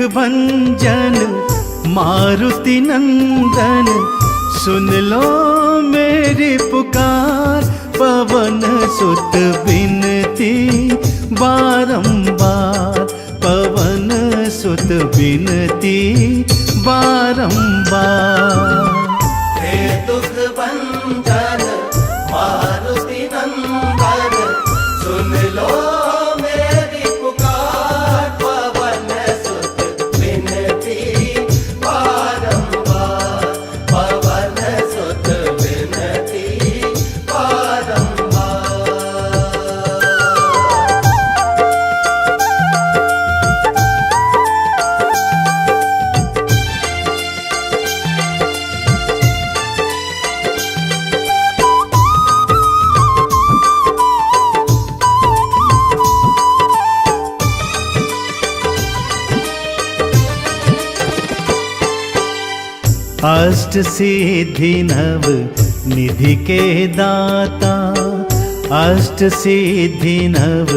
भंजन मारुति नंदन, सुन लो मेरी पुकार। पवन सुत बिनती बारंबार, पवन सुत बिनती बारंबार। हे दुख भंजन मारुति नंदन, सुन लो मेरी पुकार। पवन सुत बिनती बारंबार, पवन सुत बिनती बारंबार। अष्ट सिद्धि नव निधि के दाता, अष्ट सिद्धि नव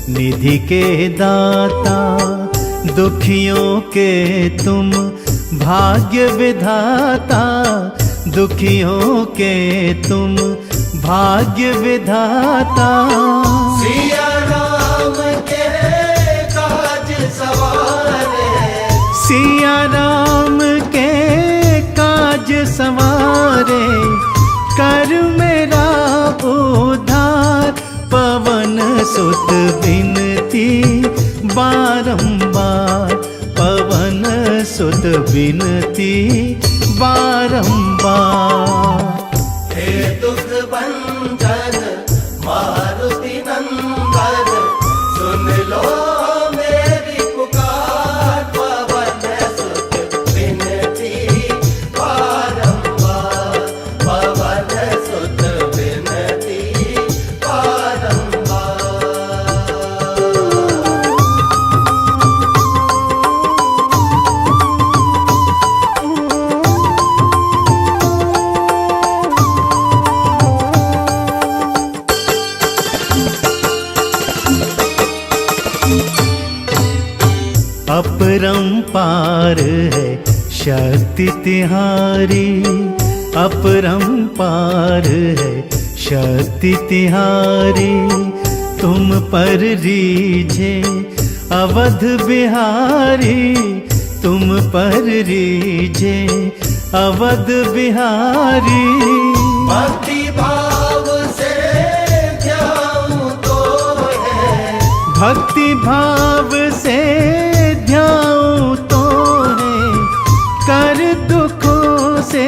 निधि के दाता। दुखियों के तुम भाग्य विधाता, दुखियों के तुम भाग्य विधाता। सिया राम के काज सवारे, सिया राम के काज सवारे, कर मेरा उद्धार। पवन सुत बिनती बारंबार, पवन सुत बिनती बारंबार। हे दुख भंजन मारुति नंदन, सुन लो मेरी पुकार। पवन सुत बिनती बारंबार, पवन सुत बिनती बारंबार। अपरंपार है शक्ति तिहारी, अपरंपार है शक्ति तिहारी। तुम पर रीझे अवध बिहारी, तुम पर रीझे अवध बिहारी। भक्ति भाव से ध्याऊं तो है, भक्ति भाव से ध्याऊं तो है, कर दुखों से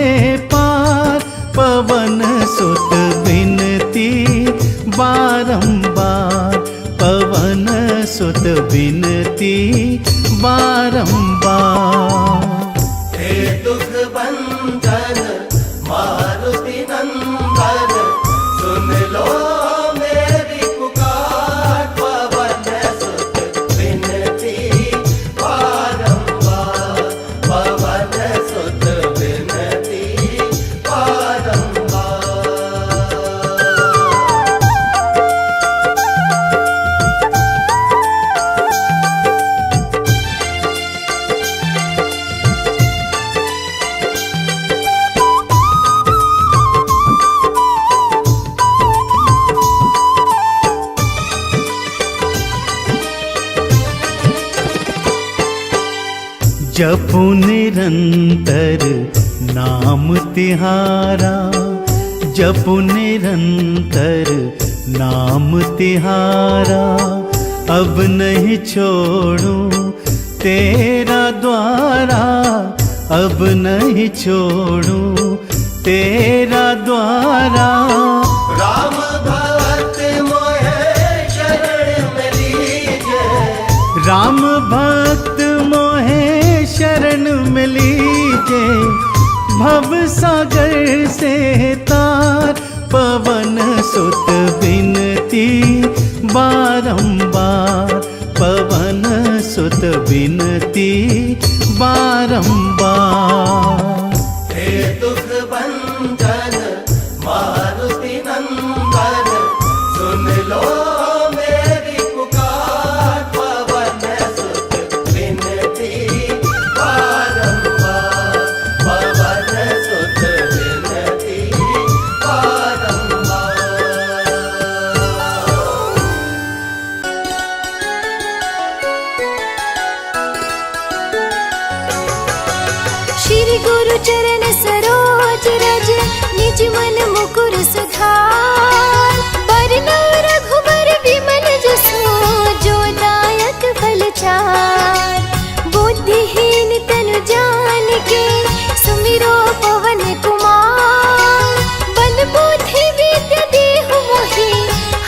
पार। पवन सुत बिनती बारंबार, पवन सुत बिनती बारंबार। हे दुख भंजन मारुति नंदन, सुन लो मेरी पुकार। पवन सुत बिनती बारंबार, पवन सुत बिनती बारंबार। जपु निरंतर नाम तिहारा, जपु निरंतर नाम तिहारा। अब नहीं छोड़ूं तेरा द्वारा, अब नहीं छोड़ूं तेरा द्वारा। राम भक्त मोहे शरण में लीजे, राम भक्त मोहे शरण में लीजे। भव सागर से तार, पवन सुत बिनती बारंबार, पवन सुत बिनती बारंबार। हे दुख भंजन मारुति नंदन, सुन लो मेरी पुकार। पवन सुत बिनती निज मन मुकुर सुधार, बरना रघुबर विमल जसु जो दायक फल चार। बुद्धिहीन तनु जानिके सुमिरो पवन कुमार, बल बुद्धि विद्या देहु मोहि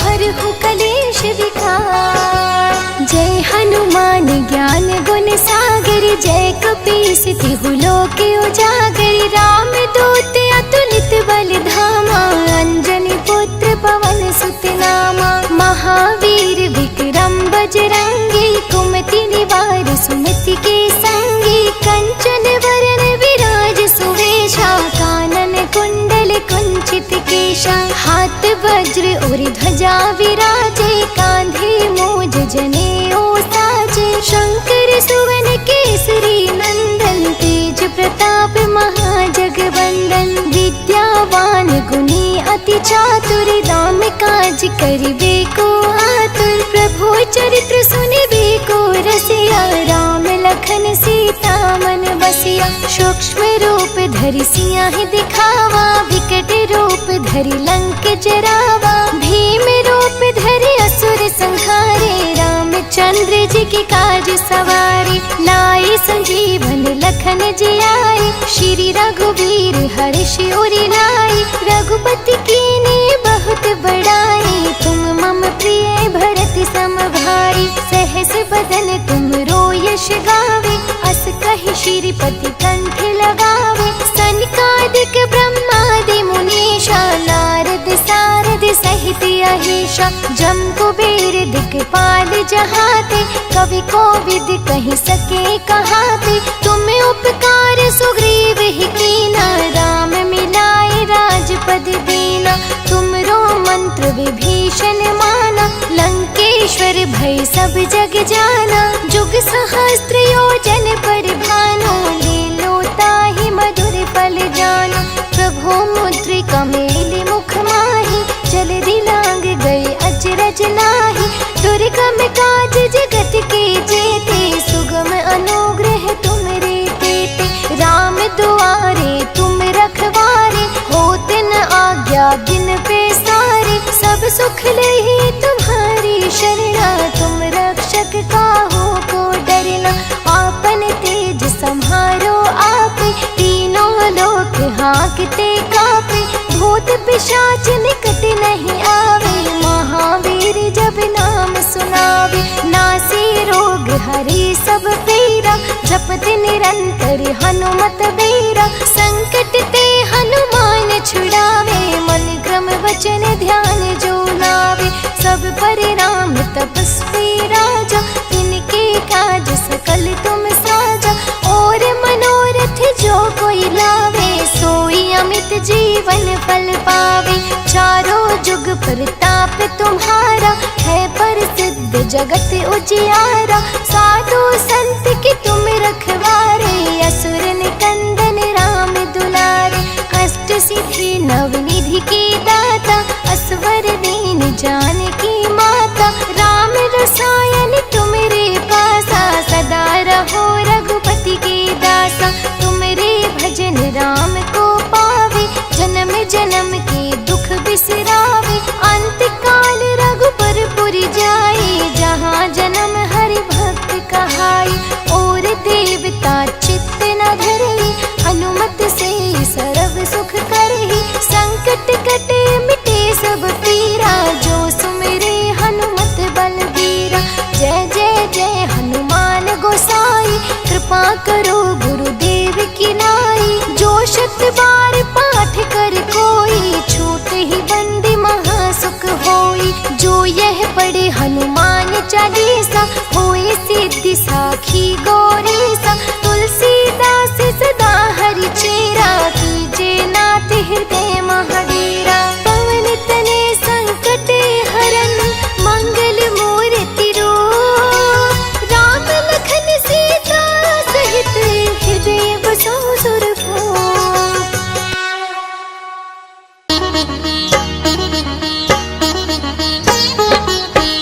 हरहु कलेश विकार। जय हनुमान ज्ञान गुण सागर, जय कपीस तिहु लोक उजागर। राम दूत अतुलित बल धामा, अंजनी पुत्र पवन सुत नामा। महावीर विक्रम बजरंगी, कुमति निवार सुमति के संगी। कंचन वरन विराज सुवेशा, कानन कुंडल कुंचित केशा। हाथ वज्र और ध्वजा विराजे, कांधे मूज जनेऊ साजे। शंकर सुवन केसरी नंदन, तेज प्रताप महाजगवंदन। विद्यावान गुणी अति चातुर, राम काज करिबे को आतुर। प्रभु चरित्र सुनिबे को रसिया, राम लखन सीता मन बसिया। सूक्ष्म रूप धरि सियाहि दिखावा, विकट रूप धरि लंक जरावा। भीम रूप धरि असुर संहारे, रामचंद्र जी के काज सवारे। लाए संजीवन लखन जियाए, श्री रघुवीर हर्ष उरि लाए। रघुपति कीन्ही बहुत बड़ाई, तुम मम प्रिय भरत सम भाई। सहस बदन तुम रोयश गावे, अस कहि श्रीपति कंठ लगावे। सनकादिक ब्रह्मादि मुनीषा, नारद सारद सहित अहीशा। जम कुबेर दिक्पाल जहाते, कवि कोविद कहि सके कहाते। तुम उपकार सुग्रीव ही कीना, राम मिलाए राजपद दीना। तुमरो मंत्र विभीषण माना, लंकेश्वर भय सब जग जाना। जुग सहस्त्र योजन पर भानु, लीलो ताहि मधुर फल जानु। प्रभु मुद्रिका मेलि मुख माहि, जल्दी लांग गए अचरज नाहि। दुर्गम काज जगत के जेते, सुगम अनुग्रह तुमरे तेते। राम दुआरे तुम रखवारे, होते न आज्ञा बिन पैसारे। सब सुख लही तुम्हारी शरणा, तुम रक्षक काहू को डरना। आपन तेज सम्हारो आपे, तीनों लोक हांकते कापे। भूत पिशाच निकट नहीं आवे, महावीर जब नाम सुनावे। नासे रोग हरे सब पीरा, जपत निरंतर हनुमत बीरा। संकट ते हनुमान छुड़ावे, मन क्रम वचन ध्यान जो लावे। सब पर राम तपस्वी राजा, तिनके काज सकल तुम साजा। और मनोरथ जो कोई लावे, सोई अमित जीवन फल पावे। चारों जुग प्रताप तुम्हारा, है प्रसिद्ध जगत उजियारा। साधु संत की तुम रखवारे, असुर निकंदन राम दुलारे। अष्ट सिद्धि नवनिधि के दाता, असवर दीन जानकी माता। राम रसायन तुमरे पासा, सदा रहो रघुपति के दासा। तुमरे भजन राम को पावे, जन्म जन्म के दुख बिसरावे। अंत काल रघुबर पुरि जाई, जहाँ जन्म हरि भक्त कहाई। और देवता चित्त न धरई, हनुमत से सर्व सुख करही। संकट कटे मिटे सब पीरा, जो सुमिरे हनुमत बलबीरा। जय जय जय हनुमान गोसाई, कृपा करो गुरुदेव की नाई। जो शत बार पाठ कर कोई, छूट ही बंदी महासुख होई। जो यह पढ़े हनुमान चालीसा, होए सिद्धि साखी गौरीसा। तुलसीदास सदा हरि चेरा, कीजे नाथ हृदय महावीरा। पवन तने संकट हरन, मंगल मूर्ति रूप। राम लखन सीता सहित, हृदय बसहु सुरभूप।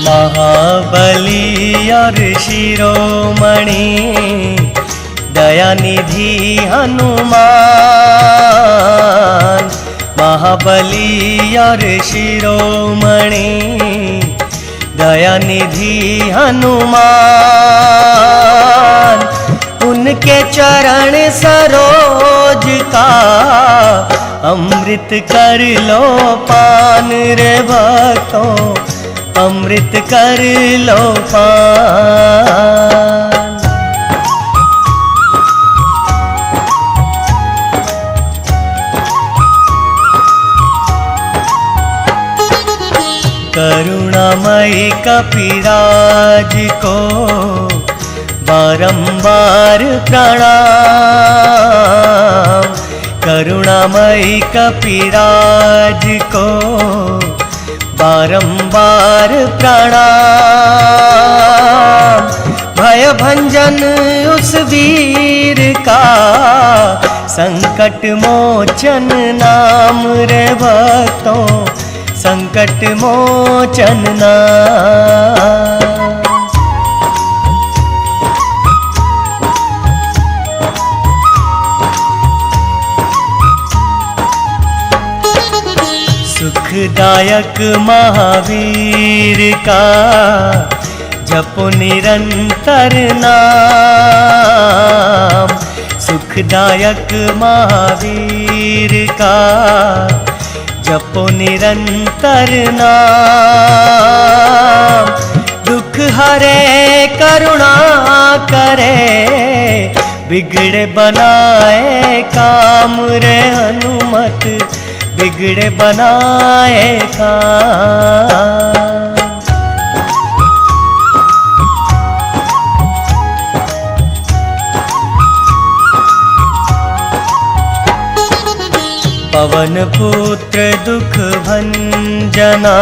महाबली और शिरोमणि, दयानिधि हनुमान। महाबली और शिरोमणि दयानिधि हनुमान, उनके चरण सरोज का अमृत कर लो पान रे भक्तों, अमृत कर लो पान। करुणामयी कपिराज को बारंबार प्रणाम, करुणामयी कपिराज को बारंबार प्रणाम। भय भंजन उस वीर का संकट मोचन नाम रे भक्तों, संकट मोचन नाम। सुखदायक महावीर का जपो निरंतर नाम, सुखदायक महावीर का जपो निरंतर नाम। दुख हरे करुणा करे, बिगड़े बनाए काम रे हनुमत, बिगड़े बनाए काम। पवन पुत्र दुख भंजना,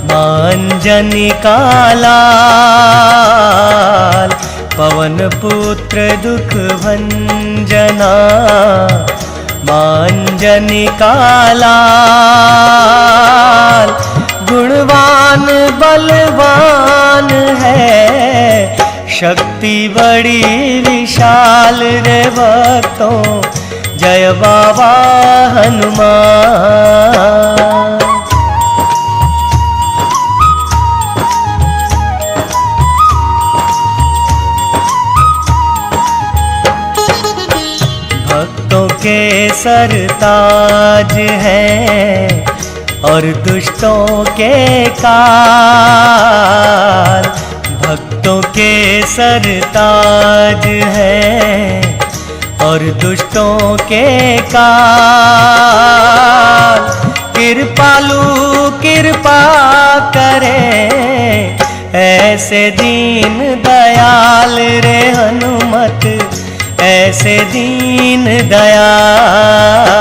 मांजनी का लाल। पवन पुत्र दुख भंजना, मांजनी का लाल। गुणवान बलवान है, शक्ति बड़ी विशाल रे भक्तों, जय बाबा हनुमान। भक्तों के सरताज हैं और दुष्टों के काल, भक्तों के सरताज हैं और दुष्टों के काल। कृपालु कृपा करे, ऐसे दीन दयाल रे हनुमत, ऐसे दीन दयाल।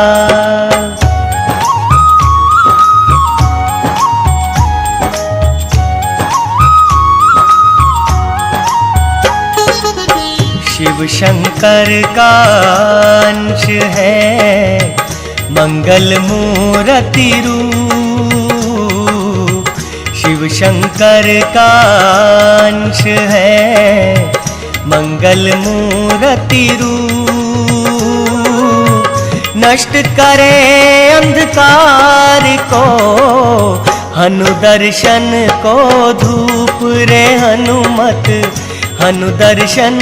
शिव शंकर का अंश है, मंगल मूर्ति रूप। शिव शंकर का अंश है, मंगल मूर्ति रूप। नष्ट करे अंधकार को, हनुदर्शन को धूप रे हनुमत, हनुदर्शन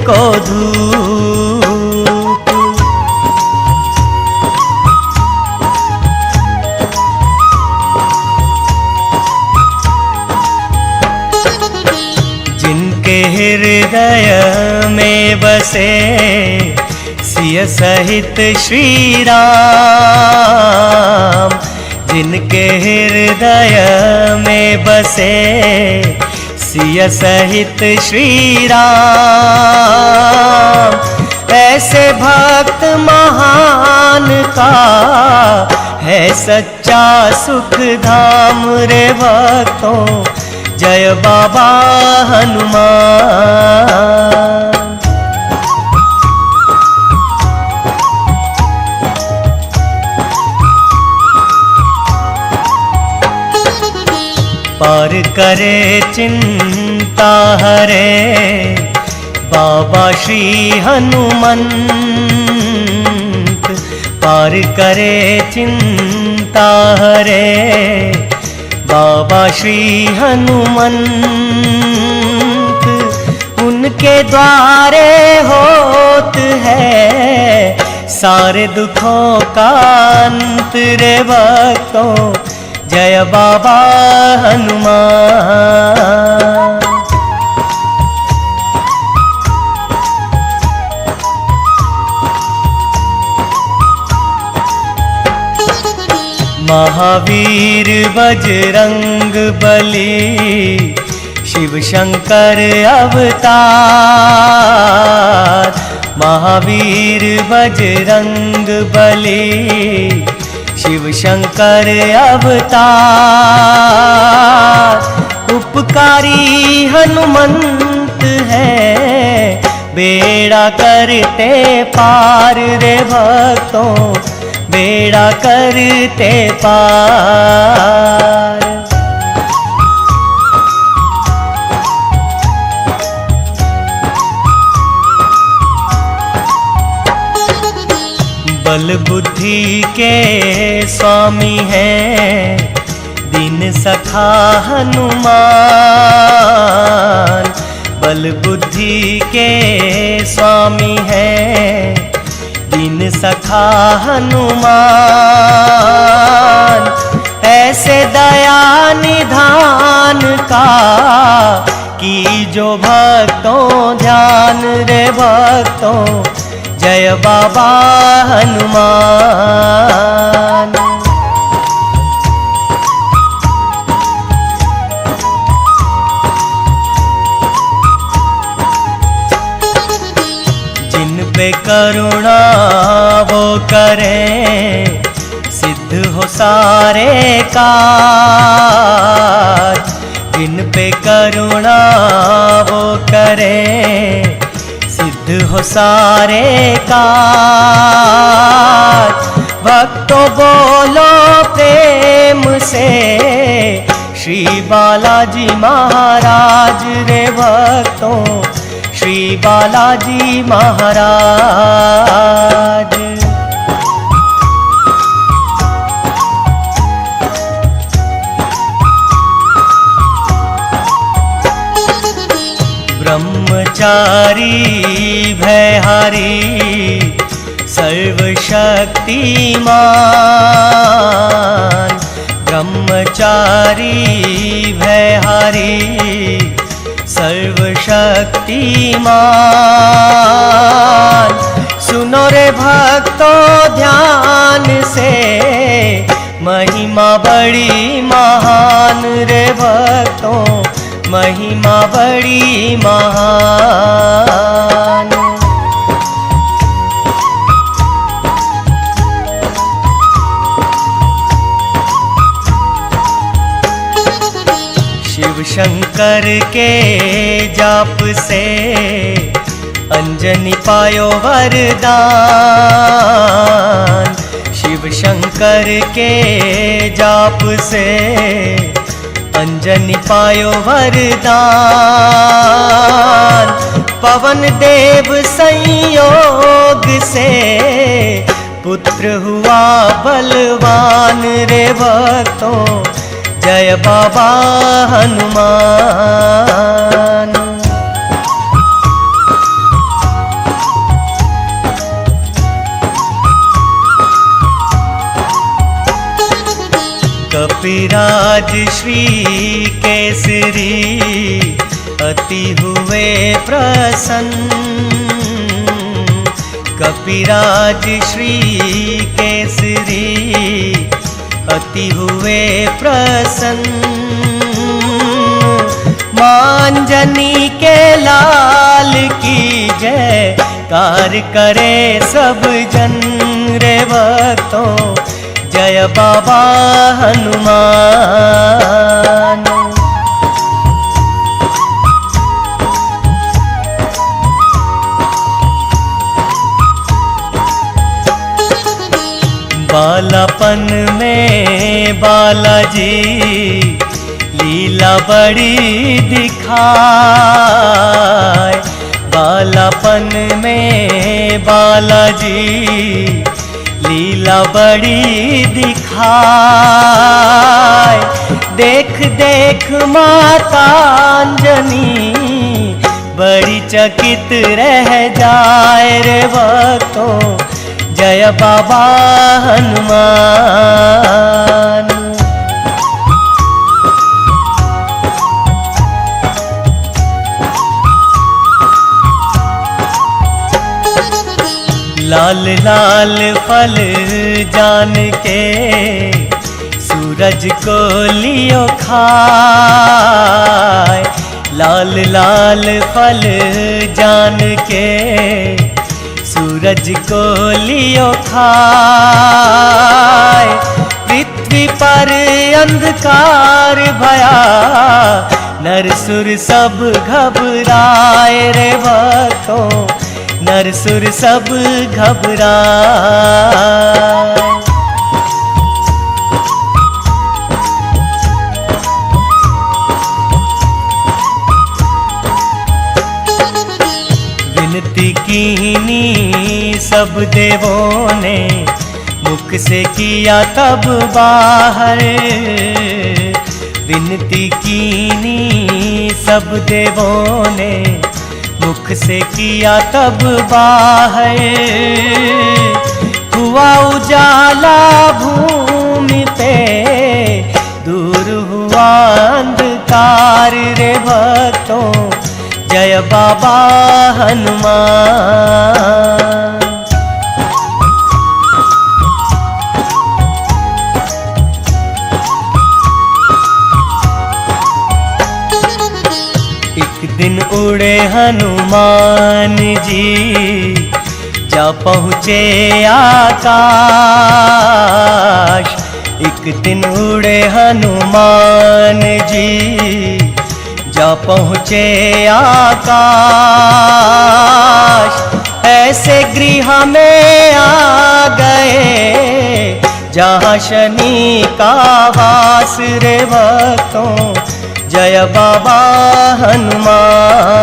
को धूप। जिनके हृदय में बसे सिय सहित श्री राम, जिनके हृदय में बसे सिय सहित श्री राम। ऐसे भक्त महान का है सच्चा सुख धाम रे भक्तों, जय बाबा हनुमान। पार करे चिंता हरे, बाबा श्री हनुमंत। पार करे चिंता हरे बाबा श्री हनुमंत। उनके द्वारे होत है सारे दुखों का अंत रे भक्तों, जय बाबा हनुमान। महावीर बजरंग बली शिव शंकर अवतार। महावीर बजरंग बली शिव शंकर अवतार। उपकारी हनुमंत है बेड़ा करते पार रे भक्तों, बेड़ा करते पार। बल बुद्धि के स्वामी हैं दीन सखा हनुमान। बल बुद्धि के स्वामी हैं दीन सखा हनुमान। ऐसे दया निधान का की जो भक्तों ध्यान रे भक्तों, जय बाबा हनुमान। जिन पे करुणा वो करें सिद्ध हो सारे काज। जिन पे करुणा वो करें सिद्ध हो सारे काज। भक्तों बोलो प्रेम से श्री बालाजी महाराज रे भक्तों, श्री बालाजी महाराज। ब्रह्मचारी भयहारी सर्वशक्तिमान। ब्रह्मचारी भयहारी सर्वशक्तिमान। सुनो रे भक्तों ध्यान से महिमा बड़ी महान रे भक्तों, महिमा बड़ी महान। शिव शंकर के जाप से अंजनी पायो वरदान। शिव शंकर के जाप से अंजनी पायो वरदान। पवन देव संयोग से पुत्र हुआ बलवान रे भक्तों, जय बाबा हनुमान। कपिराज श्री केसरी अति हुए प्रसन्न। कपिराज श्री केसरी अति हुए प्रसन्न। मांजनी के लाल की जय कार करे सब जन रे भक्तों, जय बाबा हनुमान। बालापन में बालाजी लीला बड़ी दिखाए। बालापन में बालाजी लीला लीला बड़ी दिखाए। देख देख माता अंजनी बड़ी चकित रह जाए रे भक्तों, जय बाबा हनुमान। लाल लाल फल जान के सूरज को लियो खाए। लाल लाल फल जान के सूरज को लियो खाए। पृथ्वी पर अंधकार भया नर सुर सब घबराए रे भक्तों, नर सुर सब घबराए। विनती कीनी सब देवों ने, मुख से किया तब बाहर। विनती कीनी सब देवों ने, मुख से किया तब बाहर। हुआ उजाला भूमि पे, दूर हुआ अंधकार रे भक्तों, जय बाबा हनुमान। एक दिन उड़े हनुमान जी, जा पहुँचे आकाश। एक दिन उड़े हनुमान जी, जा पहुँचे आकाश। ऐसे गृह में आ गए जहाँ शनि का वास रे भक्तों, जय बाबा हनुमान।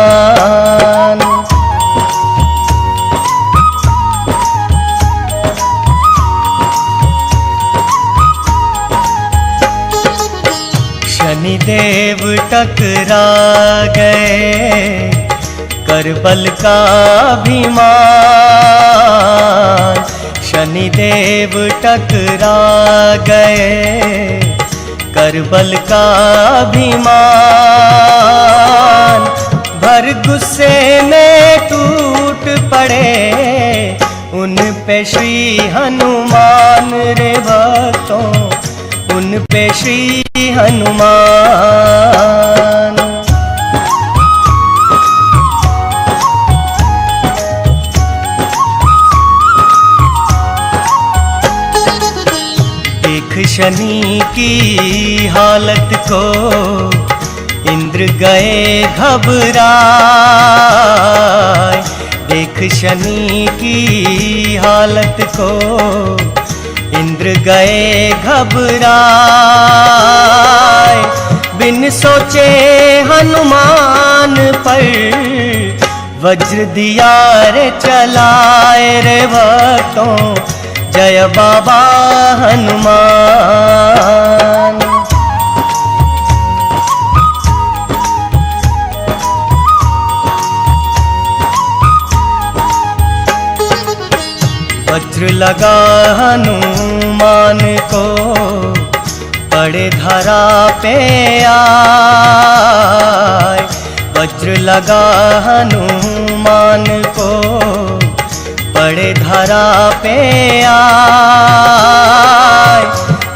शनिदेव टकरा गए कर बल का अभिमान। शनिदेव टकरा गए कर बल का अभिमान। भर गुस्से में टूट पड़े उन पे श्री हनुमान रे भक्तों, उन पे श्री हनुमान। देख शनि की हालत को इंद्र गए घबराए। देख शनि की हालत को इंद्र गए घबराए। बिन सोचे हनुमान पर वज्र दिया रे चलाए रे भक्तों, जय बाबा हनुमान। वज्र लगा हनुमान को, पड़े धरा पे आए। वज्र लगा हनुमान को, पड़े धरा पे आए।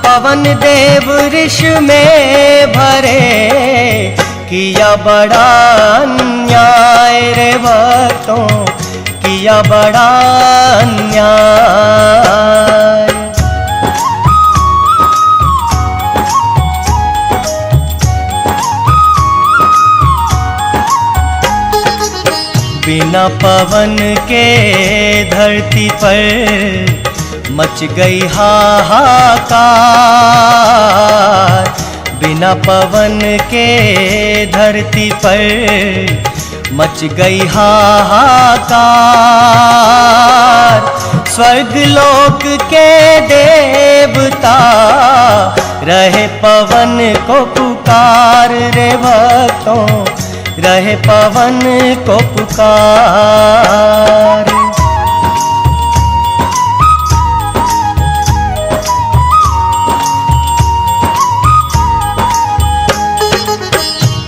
पवन देव ऋष में भरे किया बड़ा अन्याय रे भक्तों, किया बड़ा अन्याय। बिना पवन के धरती पर मच गई हाहाकार। बिना पवन के धरती पर मच गई हाहाकार। स्वर्ग लोक के देवता रहे पवन को पुकार रे भक्तों, रहे पवन को पुकार।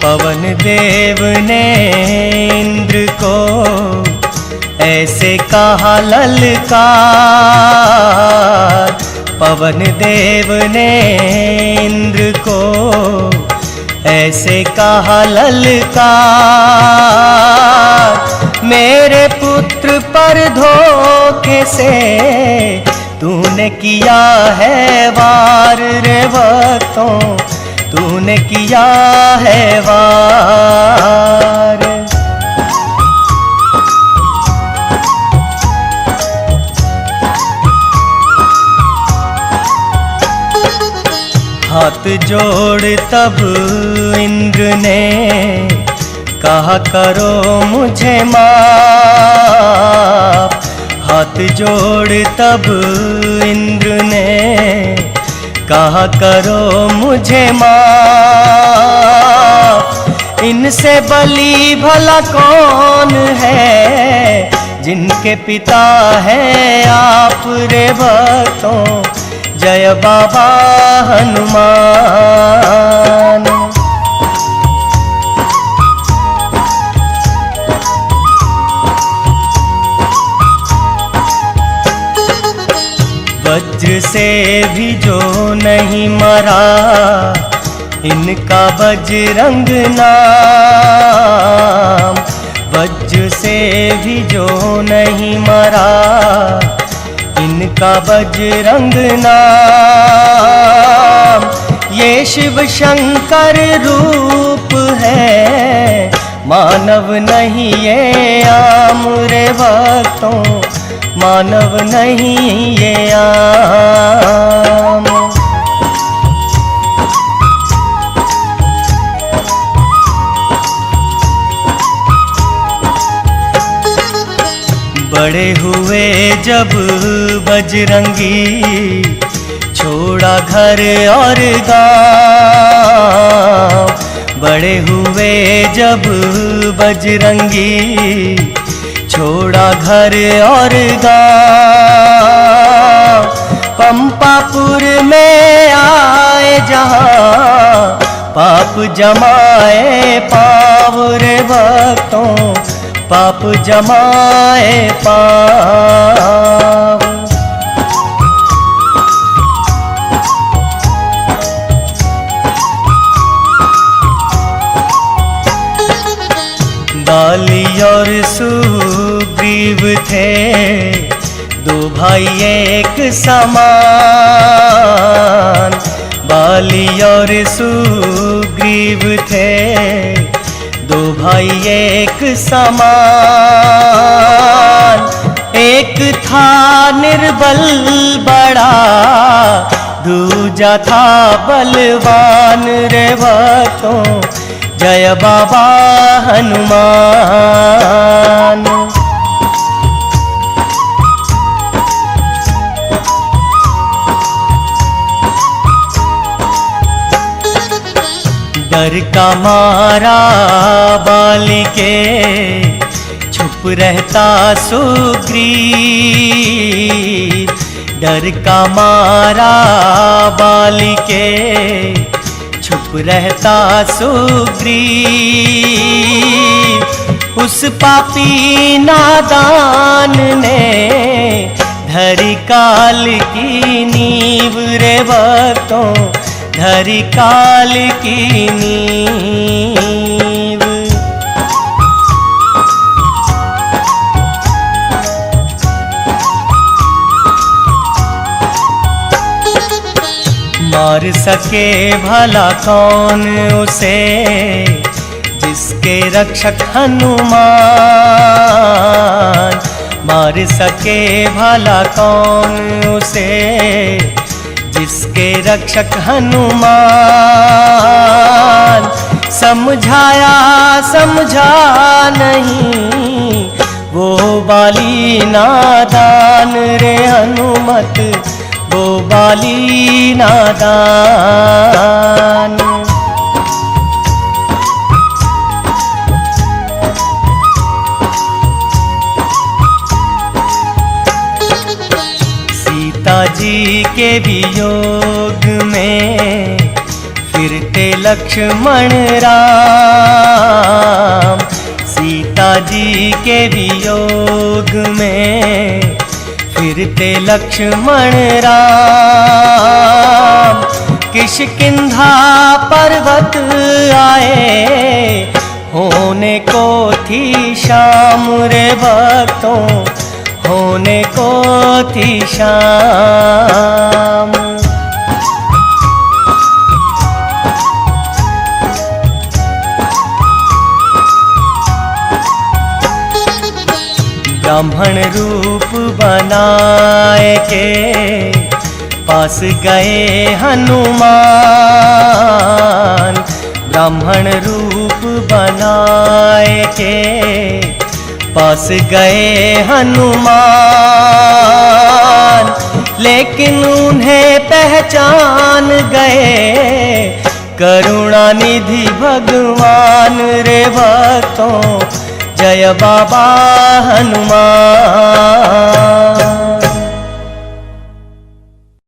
पवन देव ने इंद्र को ऐसे कहा ललकार, पवन देव ने इंद्र को ऐसे कहा ललकार, मेरे पुत्र पर धोखे से तूने किया है वार रे भक्तों, तूने किया है वार। हाथ जोड़ तब इंद्र ने कहा करो मुझे माफ, हाथ जोड़ तब इंद्र ने कहा करो मुझे माफ, इनसे बली भला कौन है जिनके पिता है आप रे भक्तों, जय बाबा हनुमान। वज्र से भी जो नहीं मरा इनका बजरंग नाम, वज्र से भी जो नहीं मरा इनका बजरंग नाम, ये शिव शंकर रूप है मानव नहीं ये आम रे भक्तों, मानव नहीं ये आम। बड़े हुए जब बजरंगी छोड़ा घर और गाँव, बड़े हुए जब बजरंगी छोड़ा घर और गाँव, पंपापुर में आए जहाँ पाप जमाए पाव रे भक्तों, पाप जमाए पाव। बाली और सुग्रीव थे दो भाई एक समान, बाली और सुग्रीव थे दो भाई एक समान, एक था निर्बल बड़ा दूजा था बलवान रे भक्तों, जय बाबा हनुमान। डर का मारा बाली के छुप रहता सुग्रीव, डर का मारा बाली के छुप रहता सुग्रीव, उस पापी नादान ने धरी काल की नींव रे भक्तों, धरी काल की नींव। मार सके भला कौन उसे जिसके रक्षक हनुमान, मार सके भला कौन उसे जिसके रक्षक हनुमान, समझाया समझा नहीं वो बाली नादान रे मत वो बाली नादान। सीता जी के वियोग में फिरते लक्ष्मण राम। सीता जी के वियोग में फिरते लक्ष्मण राम। किष्किंधा पर्वत आए होने को थी शाम रे भक्तों, होने को थी शाम। ब्राह्मण रूप बनाए के पास गए हनुमान। ब्राह्मण रूप बनाए के पास गए हनुमान। लेकिन उन्हें पहचान गए करुणानिधि भगवान रे भक्तों, जय बाबा हनुमान।